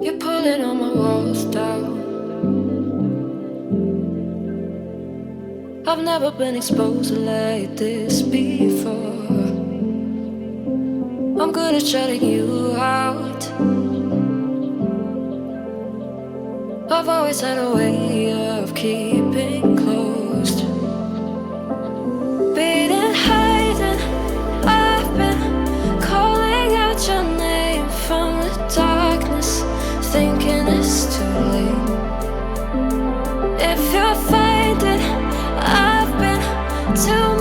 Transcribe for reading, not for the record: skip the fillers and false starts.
You're pulling all my walls down. I've never been exposed like this before. I'm good at shutting you out. I've always had a way of keeping closed. Beating, hiding, I've been calling out your name from the darkness, thinking it's too late. If you're finding I've been too